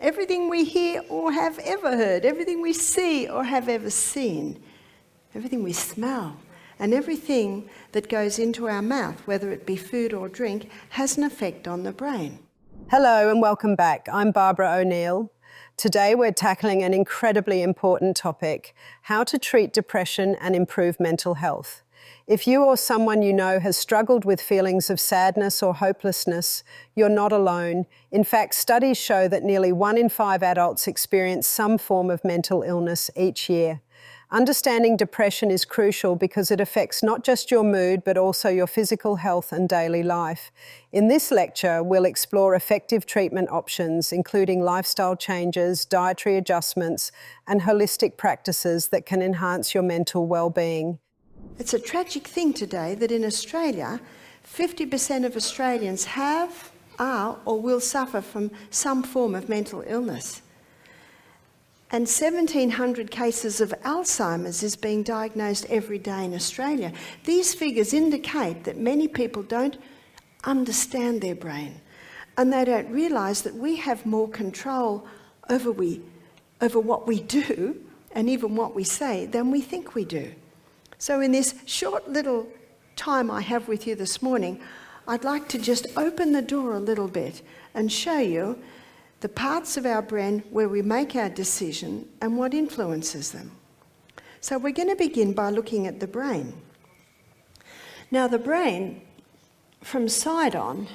everything we hear or have ever heard, everything we see or have ever seen, everything we smell, and everything that goes into our mouth, whether it be food or drink, has an effect on the brain. Hello and welcome back. I'm Barbara O'Neill. Today we're tackling an incredibly important topic, how to treat depression and improve mental health. If you or someone you know has struggled with feelings of sadness or hopelessness, you're not alone. In fact, studies show that nearly 1 in 5 adults experience some form of mental illness each year. Understanding depression is crucial because it affects not just your mood, but also your physical health and daily life. In this lecture, we'll explore effective treatment options, including lifestyle changes, dietary adjustments, and holistic practices that can enhance your mental well-being. It's a tragic thing today that in Australia, 50% of Australians have, are, or will suffer from some form of mental illness. And 1,700 cases of Alzheimer's is being diagnosed every day in Australia. These figures indicate that many people don't understand their brain, and they don't realise that we have more control over what we do and even what we say than we think we do. So in this short little time I have with you this morning, I'd like to just open the door a little bit and show you the parts of our brain where we make our decision and what influences them. So we're going to begin by looking at the brain. Now the brain, from side on,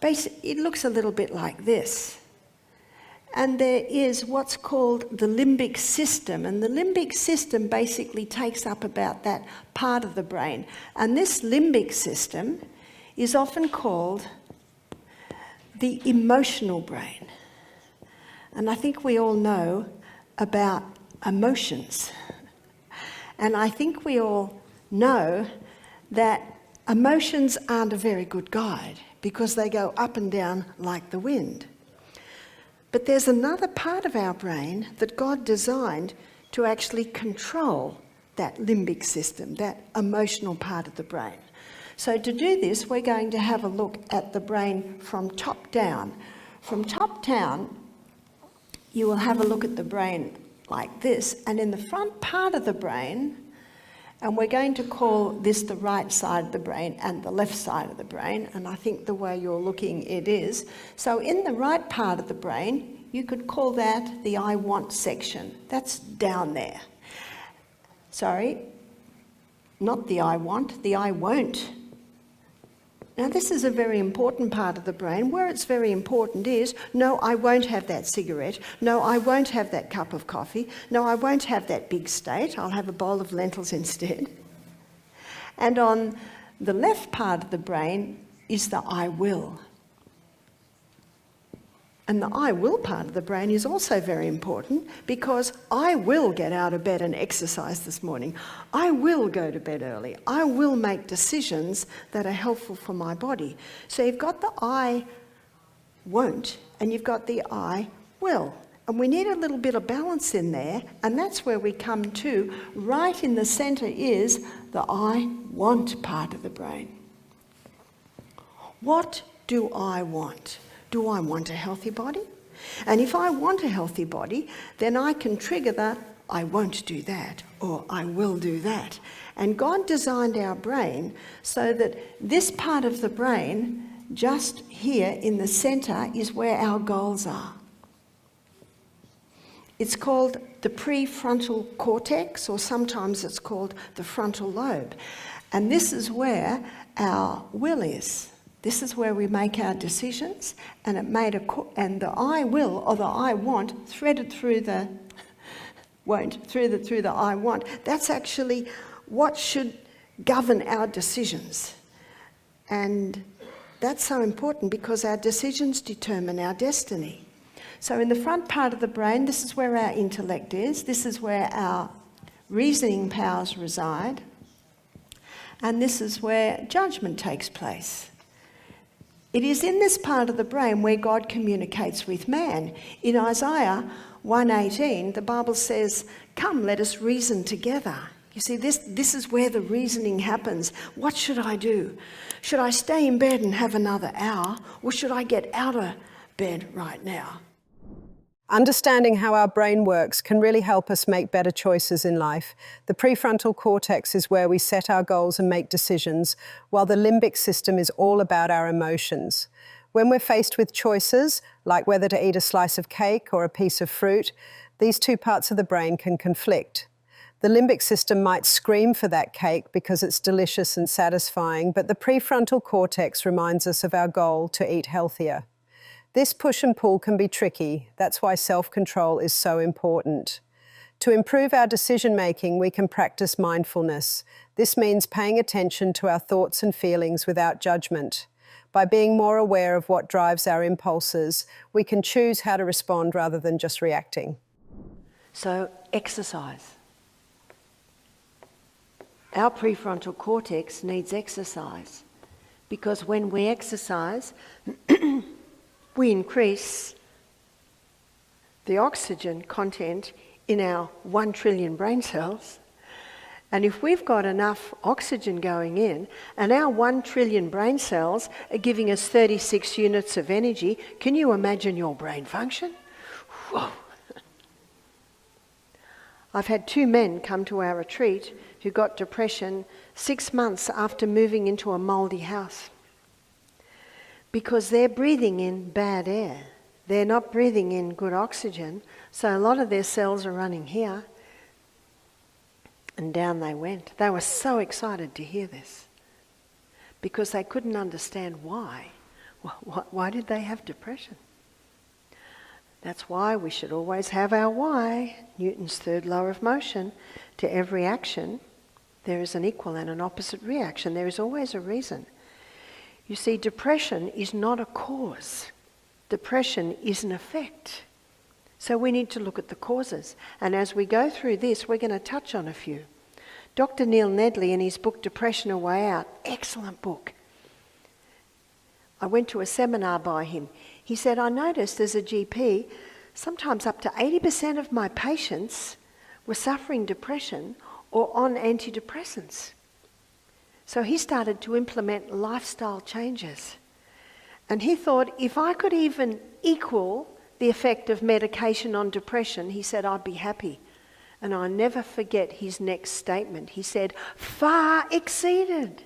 it looks a little bit like this. And there is what's called the limbic system, and the limbic system basically takes up about that part of the brain. And this limbic system is often called the emotional brain. And I think we all know about emotions. And I think we all know that emotions aren't a very good guide because they go up and down like the wind. But there's another part of our brain that God designed to actually control that limbic system, that emotional part of the brain. So to do this, we're going to have a look at the brain from top down. From top down, you will have a look at the brain like this, and in the front part of the brain, and we're going to call this the right side of the brain and the left side of the brain, and I think the way you're looking it is. So in the right part of the brain, you could call that the I want section. That's down there. Sorry, not the I want, the I won't. Now this is a very important part of the brain. Where it's very important is, no, I won't have that cigarette. No, I won't have that cup of coffee. No, I won't have that big steak. I'll have a bowl of lentils instead. And on the left part of the brain is the I will. And the I will part of the brain is also very important because I will get out of bed and exercise this morning. I will go to bed early. I will make decisions that are helpful for my body. So you've got the I won't and you've got the I will. And we need a little bit of balance in there, and that's where we come to. Right in the centre is the I want part of the brain. What do I want? Do I want a healthy body? And if I want a healthy body, then I can trigger the I won't do that or I will do that. And God designed our brain so that this part of the brain, just here in the centre, is where our goals are. It's called the prefrontal cortex, or sometimes it's called the frontal lobe. And this is where our will is. This is where we make our decisions, and and the I will or the I want threaded through the won't, through the I want. That's actually what should govern our decisions. And that's so important because our decisions determine our destiny. So in the front part of the brain, this is where our intellect is. This is where our reasoning powers reside. And this is where judgment takes place. It is in this part of the brain where God communicates with man. In Isaiah 1:18, the Bible says, "Come, let us reason together." You see, this is where the reasoning happens. What should I do? Should I stay in bed and have another hour, or should I get out of bed right now? Understanding how our brain works can really help us make better choices in life. The prefrontal cortex is where we set our goals and make decisions, while the limbic system is all about our emotions. When we're faced with choices, like whether to eat a slice of cake or a piece of fruit, these two parts of the brain can conflict. The limbic system might scream for that cake because it's delicious and satisfying, but the prefrontal cortex reminds us of our goal to eat healthier. This push and pull can be tricky. That's why self-control is so important. To improve our decision-making, we can practice mindfulness. This means paying attention to our thoughts and feelings without judgment. By being more aware of what drives our impulses, we can choose how to respond rather than just reacting. So, exercise. Our prefrontal cortex needs exercise because when we exercise, we increase the oxygen content in our 1 trillion brain cells. And if we've got enough oxygen going in, and our 1 trillion brain cells are giving us 36 units of energy, can you imagine your brain function? Whoa. I've had 2 men come to our retreat who got depression 6 months after moving into a mouldy house. Because they're breathing in bad air. They're not breathing in good oxygen, so a lot of their cells are running here. And down they went. They were so excited to hear this because they couldn't understand why. Why did they have depression? That's why we should always have our why, Newton's third law of motion. To every action, there is an equal and an opposite reaction. There is always a reason. You see, depression is not a cause. Depression is an effect. So we need to look at the causes. And as we go through this, we're going to touch on a few. Dr. Neil Nedley, in his book, Depression: A Way Out, excellent book. I went to a seminar by him. He said, I noticed as a GP, sometimes up to 80% of my patients were suffering depression or on antidepressants. So he started to implement lifestyle changes. And he thought, if I could even equal the effect of medication on depression, he said, I'd be happy. And I'll never forget his next statement. He said, far exceeded.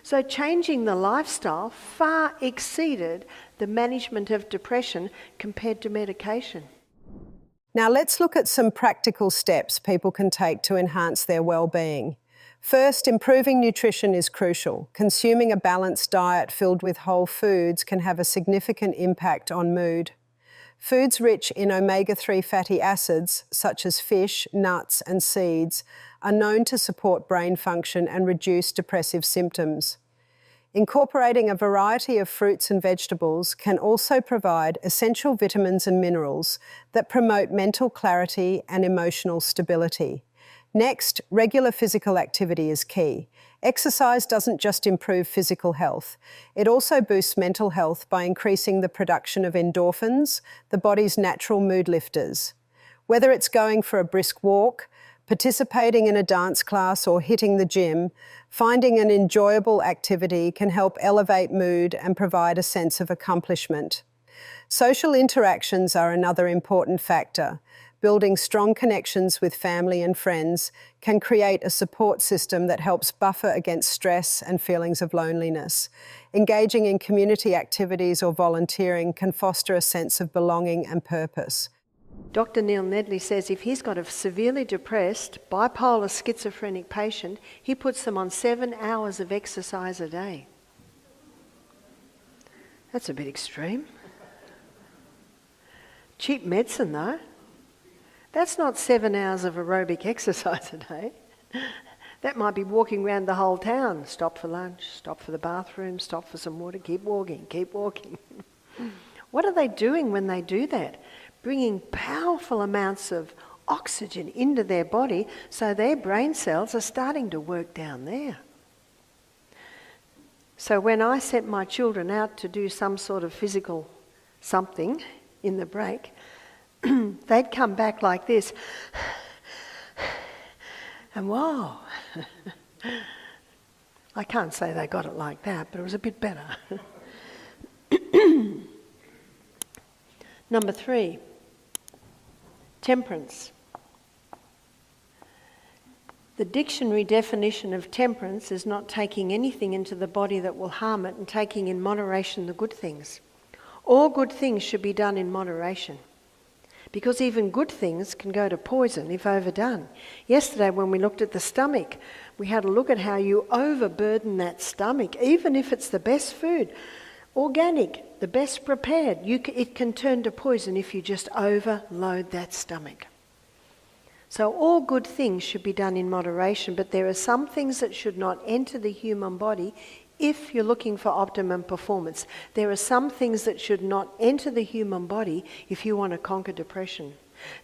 So changing the lifestyle far exceeded the management of depression compared to medication. Now let's look at some practical steps people can take to enhance their well-being. First, improving nutrition is crucial. Consuming a balanced diet filled with whole foods can have a significant impact on mood. Foods rich in omega-3 fatty acids, such as fish, nuts, and seeds, are known to support brain function and reduce depressive symptoms. Incorporating a variety of fruits and vegetables can also provide essential vitamins and minerals that promote mental clarity and emotional stability. Next, regular physical activity is key. Exercise doesn't just improve physical health, it also boosts mental health by increasing the production of endorphins, the body's natural mood lifters. Whether it's going for a brisk walk, participating in a dance class, or hitting the gym, finding an enjoyable activity can help elevate mood and provide a sense of accomplishment. Social interactions are another important factor. Building strong connections with family and friends can create a support system that helps buffer against stress and feelings of loneliness. Engaging in community activities or volunteering can foster a sense of belonging and purpose. Dr. Neil Nedley says if he's got a severely depressed, bipolar schizophrenic patient, he puts them on 7 hours of exercise a day. That's a bit extreme. Cheap medicine though. That's not 7 hours of aerobic exercise a day. That might be walking around the whole town. Stop for lunch, stop for the bathroom, stop for some water, keep walking, keep walking. What are they doing when they do that? Bringing powerful amounts of oxygen into their body so their brain cells are starting to work down there. So when I sent my children out to do some sort of physical something in the break, they'd come back like this. And whoa. I can't say they got it like that, but it was a bit better. Number 3, Temperance. The dictionary definition of temperance is not taking anything into the body that will harm it and taking in moderation the good things. All good things should be done in moderation, because even good things can go to poison if overdone. Yesterday when we looked at the stomach, we had a look at how you overburden that stomach, even if it's the best food, organic, the best prepared. It can turn to poison if you just overload that stomach. So all good things should be done in moderation, but there are some things that should not enter the human body if you're looking for optimum performance. There are some things that should not enter the human body if you want to conquer depression.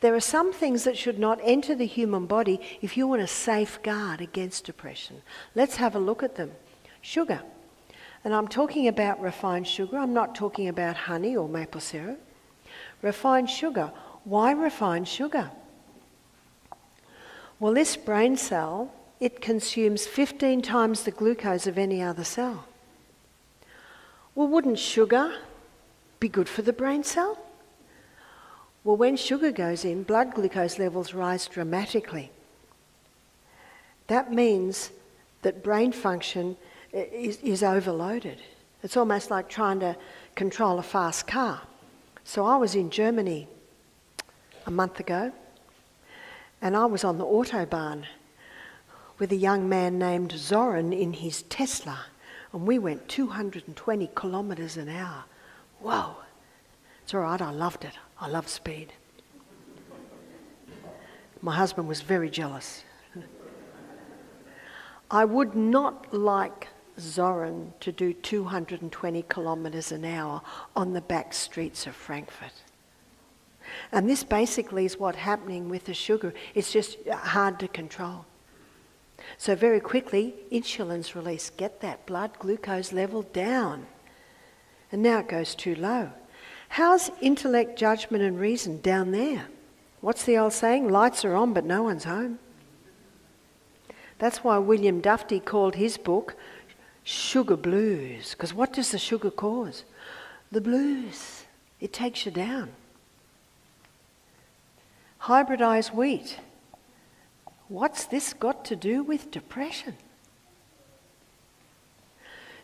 There are some things that should not enter the human body if you want to safeguard against depression. Let's have a look at them. Sugar. And I'm talking about refined sugar. I'm not talking about honey or maple syrup. Refined sugar. Why refined sugar? Well, this brain cell, it consumes 15 times the glucose of any other cell. Well, wouldn't sugar be good for the brain cell? Well, when sugar goes in, blood glucose levels rise dramatically. That means that brain function is overloaded. It's almost like trying to control a fast car. So I was in Germany a month ago, and I was on the Autobahn with a young man named Zoran in his Tesla, and we went 220 kilometres an hour. Whoa! It's all right, I loved it. I love speed. My husband was very jealous. I would not like Zoran to do 220 kilometres an hour on the back streets of Frankfurt. And this basically is what's happening with the sugar. It's just hard to control. So very quickly, insulin's released. Get that blood glucose level down. And now it goes too low. How's intellect, judgment and reason down there? What's the old saying? Lights are on, but no one's home. That's why William Dufty called his book Sugar Blues. Because what does the sugar cause? The blues. It takes you down. Hybridized wheat. What's this got to do with depression?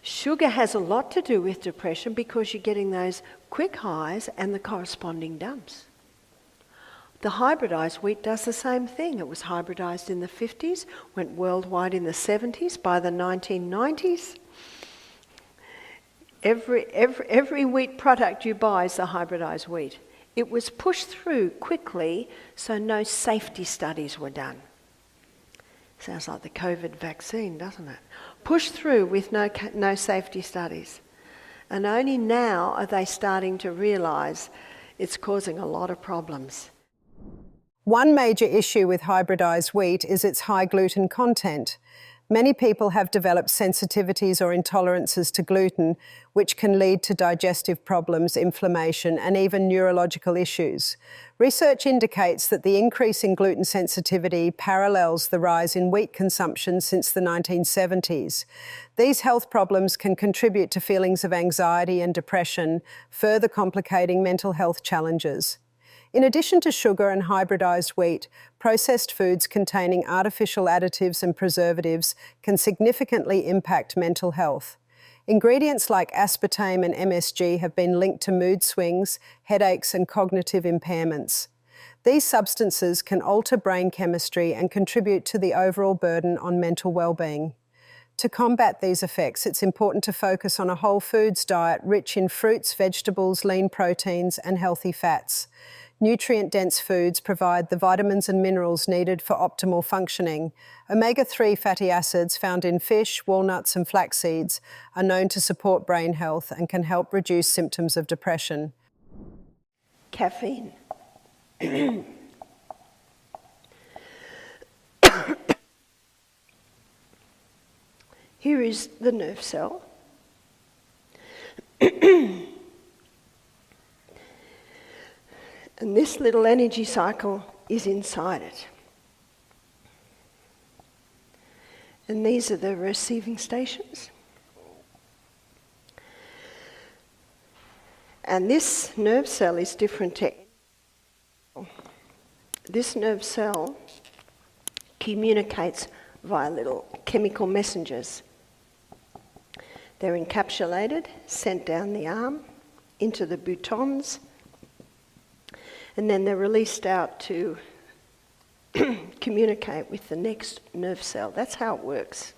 Sugar has a lot to do with depression because you're getting those quick highs and the corresponding dumps. The hybridized wheat does the same thing. It was hybridized in the 50s, went worldwide in the 70s. By the 1990s, every wheat product you buy is the hybridized wheat. It was pushed through quickly, so no safety studies were done. Sounds like the COVID vaccine, doesn't it? Pushed through with no safety studies. And only now are they starting to realise it's causing a lot of problems. One major issue with hybridized wheat is its high gluten content. Many people have developed sensitivities or intolerances to gluten, which can lead to digestive problems, inflammation, and even neurological issues. Research indicates that the increase in gluten sensitivity parallels the rise in wheat consumption since the 1970s. These health problems can contribute to feelings of anxiety and depression, further complicating mental health challenges. In addition to sugar and hybridized wheat, processed foods containing artificial additives and preservatives can significantly impact mental health. Ingredients like aspartame and MSG have been linked to mood swings, headaches, and cognitive impairments. These substances can alter brain chemistry and contribute to the overall burden on mental well-being. To combat these effects, it's important to focus on a whole foods diet rich in fruits, vegetables, lean proteins, and healthy fats. Nutrient-dense foods provide the vitamins and minerals needed for optimal functioning. Omega-3 fatty acids found in fish, walnuts and flax seeds are known to support brain health and can help reduce symptoms of depression. Caffeine. Here is the nerve cell. And this little energy cycle is inside it. And these are the receiving stations. And this nerve cell is different to this nerve cell communicates via little chemical messengers. They're encapsulated, sent down the arm into the boutons, and then they're released out to communicate with the next nerve cell. That's how it works.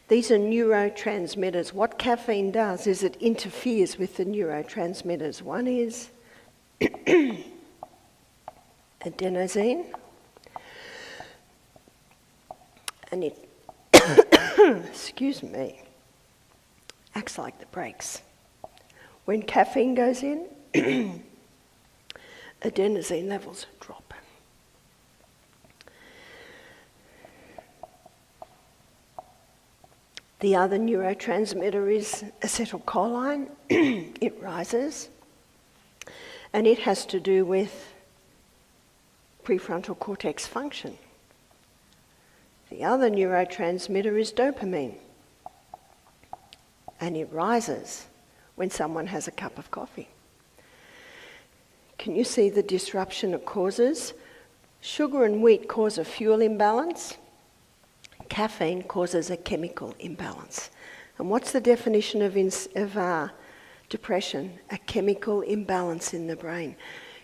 These are neurotransmitters. What caffeine does is it interferes with the neurotransmitters. One is adenosine, and it excuse me, acts like the brakes. When caffeine goes in, adenosine levels drop. The other neurotransmitter is acetylcholine. It rises, and it has to do with prefrontal cortex function. The other neurotransmitter is dopamine, and it rises when someone has a cup of coffee. Can you see the disruption it causes? Sugar and wheat cause a fuel imbalance. Caffeine causes a chemical imbalance. And what's the definition of depression? A chemical imbalance in the brain.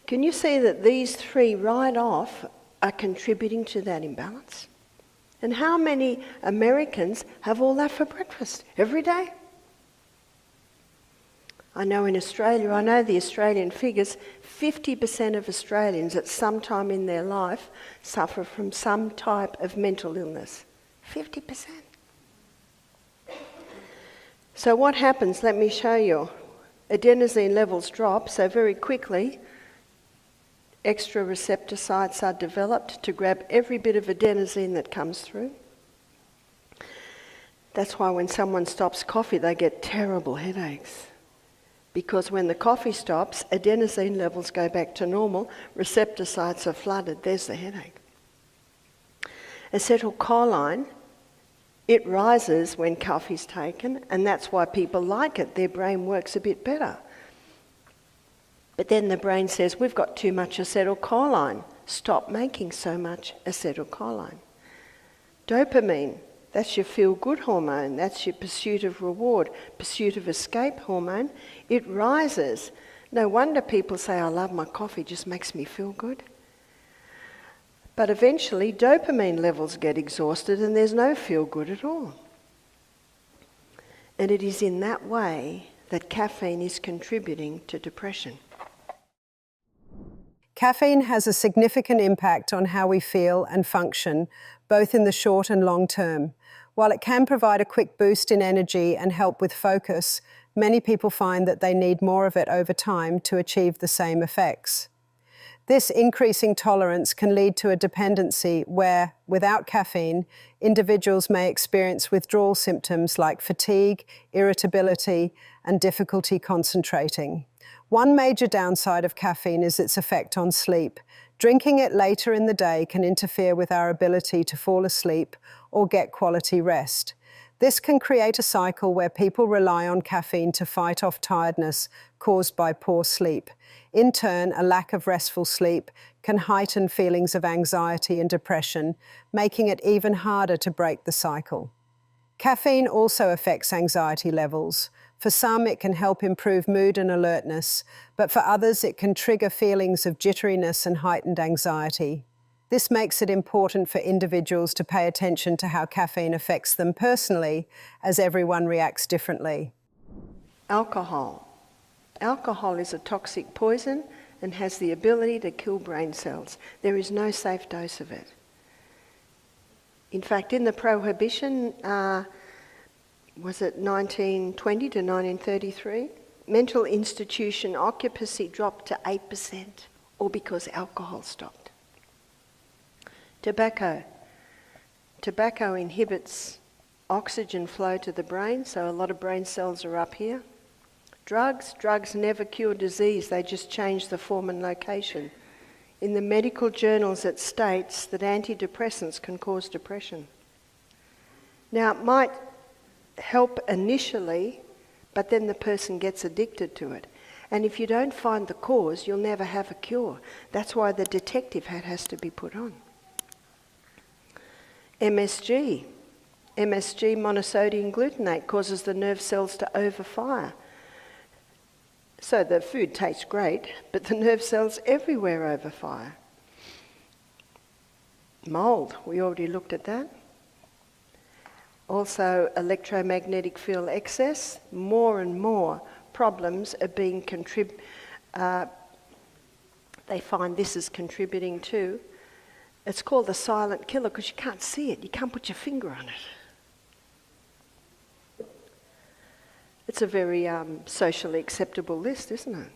Can you see that these three right off are contributing to that imbalance? And how many Americans have all that for breakfast every day? I know in Australia, I know the Australian figures, 50% of Australians at some time in their life suffer from some type of mental illness. 50%. So what happens? Let me show you. Adenosine levels drop, so very quickly extra receptor sites are developed to grab every bit of adenosine that comes through. That's why when someone stops coffee, they get terrible headaches. Because when the coffee stops, adenosine levels go back to normal, receptor sites are flooded, there's the headache. Acetylcholine, it rises when coffee's taken, and that's why people like it. Their brain works a bit better. But then the brain says, we've got too much acetylcholine. Stop making so much acetylcholine. Dopamine, that's your feel-good hormone. That's your pursuit of reward, pursuit of escape hormone. It rises. No wonder people say, I love my coffee, it just makes me feel good. But eventually, dopamine levels get exhausted and there's no feel-good at all. And it is in that way that caffeine is contributing to depression. Caffeine has a significant impact on how we feel and function, both in the short and long term. While it can provide a quick boost in energy and help with focus, many people find that they need more of it over time to achieve the same effects. This increasing tolerance can lead to a dependency where, without caffeine, individuals may experience withdrawal symptoms like fatigue, irritability, and difficulty concentrating. One major downside of caffeine is its effect on sleep. Drinking it later in the day can interfere with our ability to fall asleep or get quality rest. This can create a cycle where people rely on caffeine to fight off tiredness caused by poor sleep. In turn, a lack of restful sleep can heighten feelings of anxiety and depression, making it even harder to break the cycle. Caffeine also affects anxiety levels. For some, it can help improve mood and alertness, but for others, it can trigger feelings of jitteriness and heightened anxiety. This makes it important for individuals to pay attention to how caffeine affects them personally, as everyone reacts differently. Alcohol. Alcohol is a toxic poison and has the ability to kill brain cells. There is no safe dose of it. In fact, in the Prohibition, was it 1920 to 1933? Mental institution occupancy dropped to 8%, all because alcohol stopped. Tobacco. Tobacco inhibits oxygen flow to the brain, so a lot of brain cells are up here. Drugs never cure disease, they just change the form and location. In the medical journals it states that antidepressants can cause depression. Now it might help initially, but then the person gets addicted to it. And if you don't find the cause, you'll never have a cure. That's why the detective hat has to be put on. MSG, monosodium glutamate, causes the nerve cells to overfire. So the food tastes great, but the nerve cells everywhere overfire. Mold, we already looked at that. Also, electromagnetic field excess. More and more problems are being they find this is contributing to. It's called the silent killer because you can't see it. You can't put your finger on it. It's a very socially acceptable list, isn't it?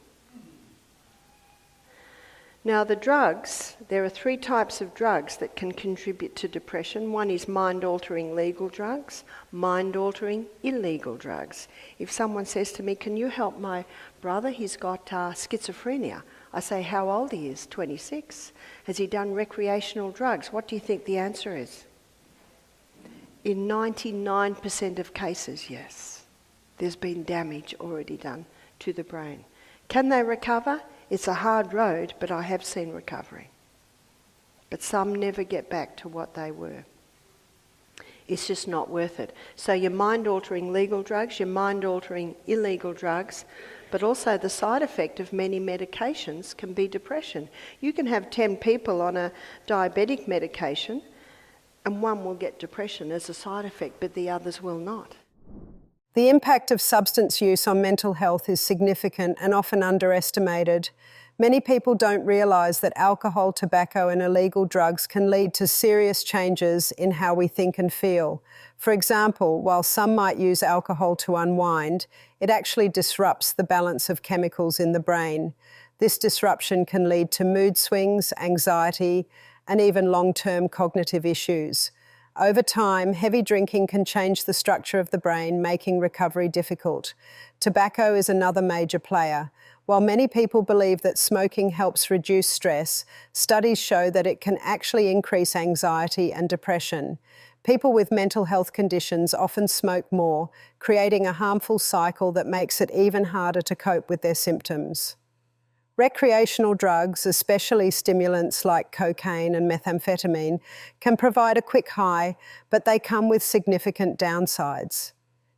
Now the drugs, there are 3 types of drugs that can contribute to depression. One is mind-altering legal drugs, mind-altering illegal drugs. If someone says to me, can you help my brother, he's got schizophrenia. I say, how old he is? 26. Has he done recreational drugs? What do you think the answer is? In 99% of cases, yes. There's been damage already done to the brain. Can they recover? It's a hard road, but I have seen recovery. But some never get back to what they were. It's just not worth it. So your mind-altering legal drugs, your mind-altering illegal drugs, but also the side effect of many medications can be depression. You can have 10 people on a diabetic medication and one will get depression as a side effect, but the others will not. The impact of substance use on mental health is significant and often underestimated. Many people don't realise that alcohol, tobacco and illegal drugs can lead to serious changes in how we think and feel. For example, while some might use alcohol to unwind, it actually disrupts the balance of chemicals in the brain. This disruption can lead to mood swings, anxiety and even long-term cognitive issues. Over time, heavy drinking can change the structure of the brain, making recovery difficult. Tobacco is another major player. While many people believe that smoking helps reduce stress, studies show that it can actually increase anxiety and depression. People with mental health conditions often smoke more, creating a harmful cycle that makes it even harder to cope with their symptoms. Recreational drugs, especially stimulants like cocaine and methamphetamine, can provide a quick high, but they come with significant downsides.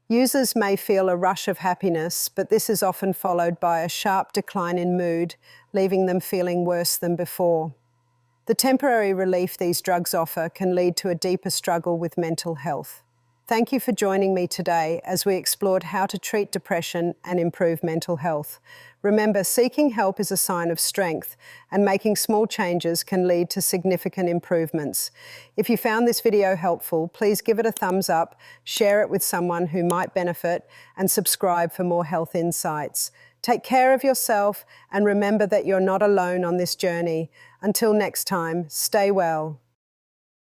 Users may feel a rush of happiness, but this is often followed by a sharp decline in mood, leaving them feeling worse than before. The temporary relief these drugs offer can lead to a deeper struggle with mental health. Thank you for joining me today as we explored how to treat depression and improve mental health. Remember, seeking help is a sign of strength, and making small changes can lead to significant improvements. If you found this video helpful, please give it a thumbs up, share it with someone who might benefit, and subscribe for more health insights. Take care of yourself and remember that you're not alone on this journey. Until next time, stay well.